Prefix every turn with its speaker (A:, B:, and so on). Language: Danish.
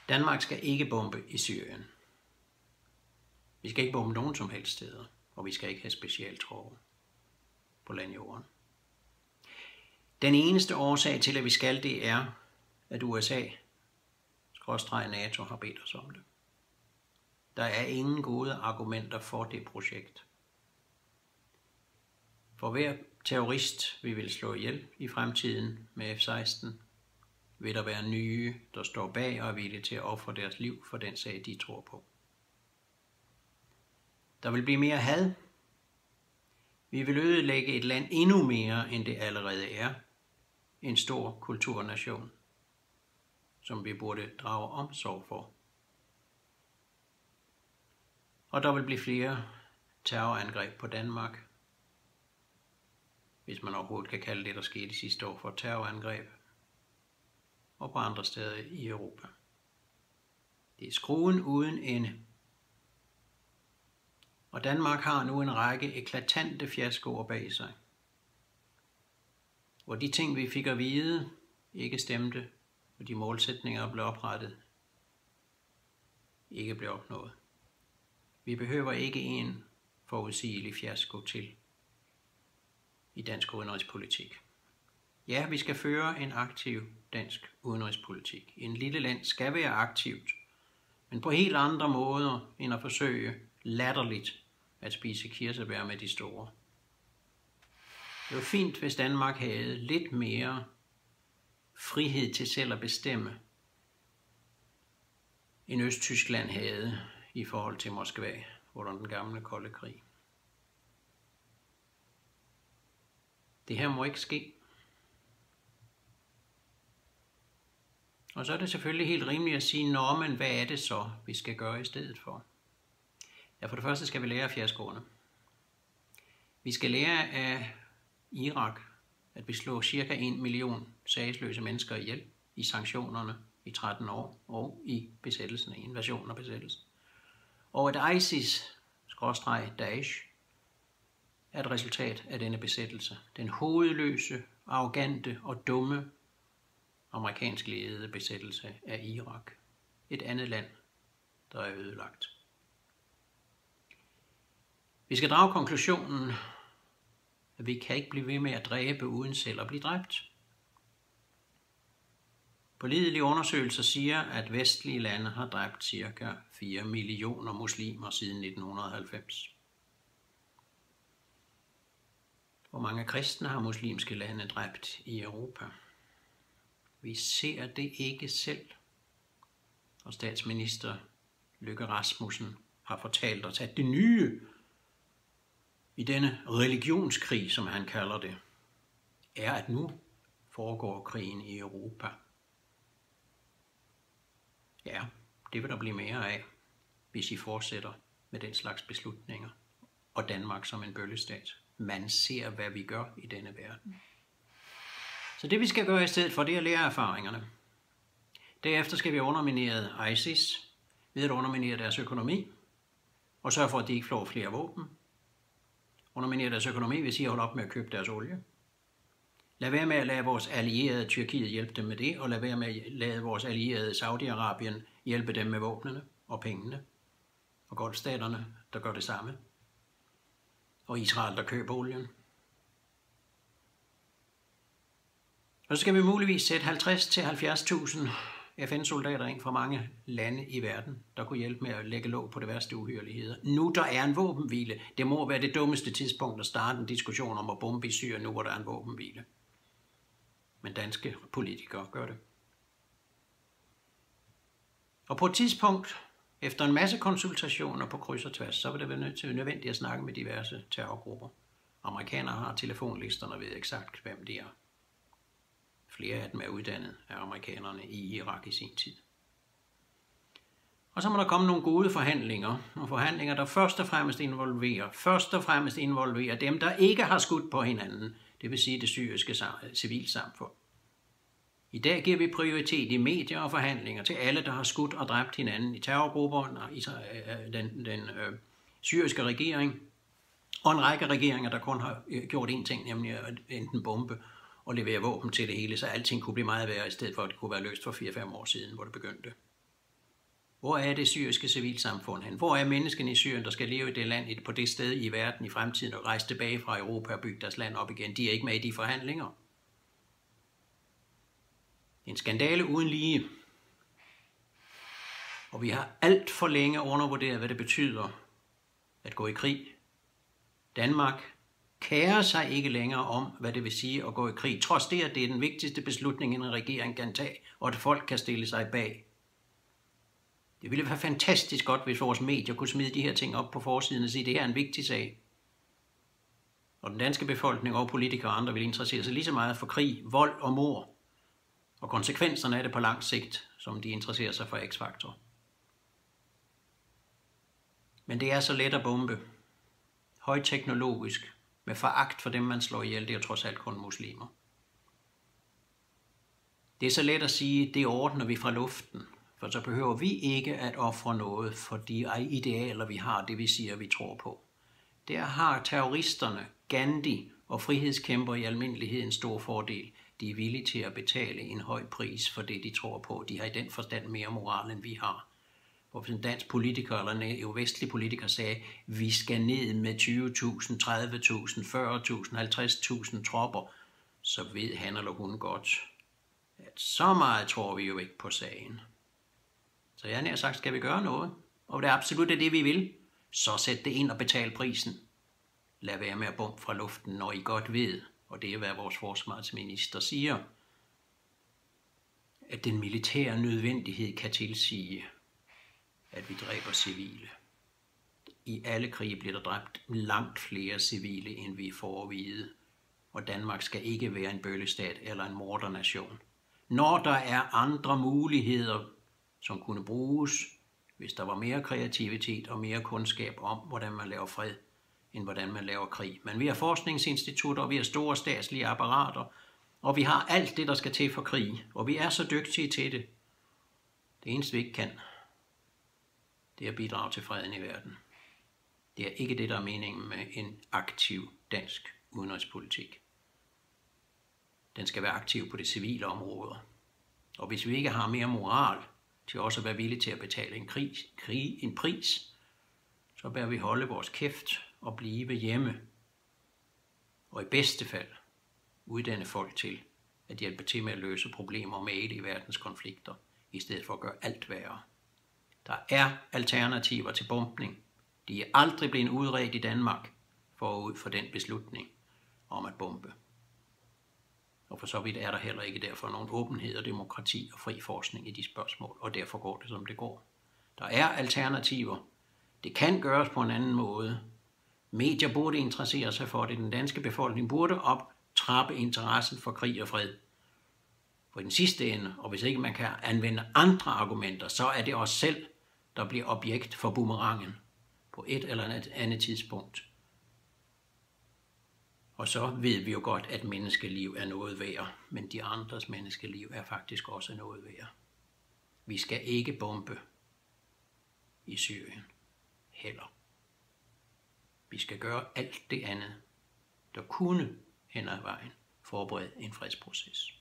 A: Danmark skal ikke bombe i Syrien. Vi skal ikke bombe nogen som helst steder, og vi skal ikke have specialtropper på landjorden. Den eneste årsag til, at vi skal det, er, at USA/NATO har bedt os om det. Der er ingen gode argumenter for det projekt. For hver terrorist, vi vil slå ihjel i fremtiden med F-16, vil der være nye, der står bag og er villige til at ofre deres liv for den sag, de tror på. Der vil blive mere had. Vi vil ødelægge et land endnu mere, end det allerede er. En stor kulturnation, som vi burde drage omsorg for. Og der vil blive flere terrorangreb på Danmark, hvis man overhovedet kan kalde det, der skete sidste år, for terrorangreb, og på andre steder i Europa. Det er skruen uden ende. Og Danmark har nu en række eklatante fiaskoer bag sig, hvor de ting, vi fik at vide, ikke stemte, og de målsætninger, der blev oprettet, ikke blev opnået. Vi behøver ikke en forudsigelig fiasko til i dansk udenrigspolitik. Ja, vi skal føre en aktiv dansk udenrigspolitik. En lille land skal være aktivt, men på helt andre måder end at forsøge latterligt at spise kirsebær med de store. Det var fint, hvis Danmark havde lidt mere frihed til selv at bestemme, end Østtyskland havde i forhold til Moskva under den gamle kolde krig. Det her må ikke ske. Og så er det selvfølgelig helt rimeligt at sige, men hvad er det så, vi skal gøre i stedet for? Ja, for det første skal vi lære af fiaskoerne. Vi skal lære af Irak, at vi slår cirka 1 million sagesløse mennesker ihjel i sanktionerne i 13 år og i besættelsen, i invasionen og besættelsen. Og at ISIS/Daesh er et resultat af denne besættelse. Den hovedløse, arrogante og dumme amerikansk ledede besættelse af Irak. Et andet land, der er ødelagt. Vi skal drage konklusionen, at vi kan ikke blive ved med at dræbe uden selv at blive dræbt. Pålidelige undersøgelser siger, at vestlige lande har dræbt ca. 4 millioner muslimer siden 1990. Hvor mange kristne har muslimske lande dræbt i Europa? Vi ser det ikke selv. Og statsminister Løkke Rasmussen har fortalt os, at det nye i denne religionskrig, som han kalder det, er, at nu foregår krigen i Europa. Ja, det vil der blive mere af, hvis I fortsætter med den slags beslutninger, og Danmark som en bøllestat. Man ser, hvad vi gør i denne verden. Så det vi skal gøre i stedet for, det er at lære erfaringerne. Derefter skal vi underminere ISIS ved at underminere deres økonomi, og sørge for, at de ikke får flere våben. Underminere deres økonomi, hvis I holder op med at købe deres olie. Lad være med at lade vores allierede Tyrkiet hjælpe dem med det, og lad være med at lade vores allierede Saudi-Arabien hjælpe dem med våbnene og pengene. Og golfstaterne, der gør det samme. Og Israel, der køber olien. Og så skal vi muligvis sætte 50.000-70.000 FN-soldater ind fra mange lande i verden, der kunne hjælpe med at lægge låg på det værste uhyrligheder. Nu der er en våbenhvile. Det må være det dummeste tidspunkt at starte en diskussion om at bombe i Syrien, nu hvor der er en våbenhvile. Men danske politikere gør det. Og på et tidspunkt, efter en masse konsultationer på kryds og tværs, så vil det være nødvendigt at snakke med diverse terrorgrupper. Amerikanere har telefonlisterne og ved eksakt, hvem de er. Flere af dem er uddannet af amerikanerne i Irak i sin tid. Og så må der komme nogle gode forhandlinger. Nogle forhandlinger, der først og fremmest involverer dem, der ikke har skudt på hinanden. Det vil sige det syriske civilsamfund. I dag giver vi prioritet i medier og forhandlinger til alle, der har skudt og dræbt hinanden i terrorgrupper, den syriske regering og en række regeringer, der kun har gjort én ting, nemlig at enten bombe og levere våben til det hele, så alting kunne blive meget værre, i stedet for at det kunne være løst for 4-5 år siden, hvor det begyndte. Hvor er det syriske civilsamfund hen? Hvor er menneskene i Syrien, der skal leve i det land, på det sted i verden i fremtiden og rejse tilbage fra Europa og bygge deres land op igen? De er ikke med i de forhandlinger. En skandale uden lige. Og vi har alt for længe undervurderet, hvad det betyder at gå i krig. Danmark kærer sig ikke længere om, hvad det vil sige at gå i krig. Trods det, at det er den vigtigste beslutning, en regering kan tage, og at folk kan stille sig bag. Det ville være fantastisk godt, hvis vores medier kunne smide de her ting op på forsiden og sige, at det her er en vigtig sag. Og den danske befolkning og politikere og andre vil interessere sig lige så meget for krig, vold og mord, og konsekvenserne af det på lang sigt, som de interesserer sig for X-faktor. Men det er så let at bombe. Højteknologisk, med foragt for dem, man slår ihjel, det er trods alt kun muslimer. Det er så let at sige, det ordner vi fra luften, for så behøver vi ikke at ofre noget for de idealer, vi har, det vi siger, vi tror på. Der har terroristerne, Gandhi og frihedskæmper i almindelighed en stor fordel. De er villige til at betale en høj pris for det, de tror på. De har i den forstand mere moral, end vi har. Hvor en dansk politiker eller en vestlig politiker sagde, vi skal ned med 20.000, 30.000, 40.000, 50.000 tropper, så ved han eller hun godt, at så meget tror vi jo ikke på sagen. Så jeg har sagt, skal vi gøre noget? Og det er absolut det, vi vil. Så sæt det ind og betal prisen. Lad være med at bombe fra luften, når I godt ved, og det er hvad vores forsvarsminister siger, at den militære nødvendighed kan tilsige, at vi dræber civile. I alle krige bliver der dræbt langt flere civile, end vi får at vide. Og Danmark skal ikke være en bøllestat eller en mordernation. Når der er andre muligheder, som kunne bruges, hvis der var mere kreativitet og mere kundskab om, hvordan man laver fred, end hvordan man laver krig. Men vi har forskningsinstitutter, og vi har store statslige apparater, og vi har alt det, der skal til for krig, og vi er så dygtige til det. Det eneste, vi ikke kan, det er at bidrage til freden i verden. Det er ikke det, der er meningen med en aktiv dansk udenrigspolitik. Den skal være aktiv på det civile område. Og hvis vi ikke har mere moral til også at være villige til at betale en pris, så bør vi holde vores kæft og blive hjemme. Og i bedste fald uddanne folk til at hjælpe til med at løse problemer med i verdens konflikter, i stedet for at gøre alt værre. Der er alternativer til bombning. De er aldrig blevet udredt i Danmark forud for den beslutning om at bombe. Og for så vidt er der heller ikke derfor nogen åbenhed og demokrati og fri forskning i de spørgsmål, og derfor går det, som det går. Der er alternativer. Det kan gøres på en anden måde. Medier burde interessere sig for det. Den danske befolkning burde optrappe interessen for krig og fred. For den sidste ende, og hvis ikke man kan anvende andre argumenter, så er det os selv, der bliver objekt for boomerangen på et eller andet tidspunkt. Og så ved vi jo godt, at menneskeliv er noget værd, men de andres menneskeliv er faktisk også noget værd. Vi skal ikke bombe i Syrien heller. Vi skal gøre alt det andet, der kunne hen ad vejen forberede en fredsproces.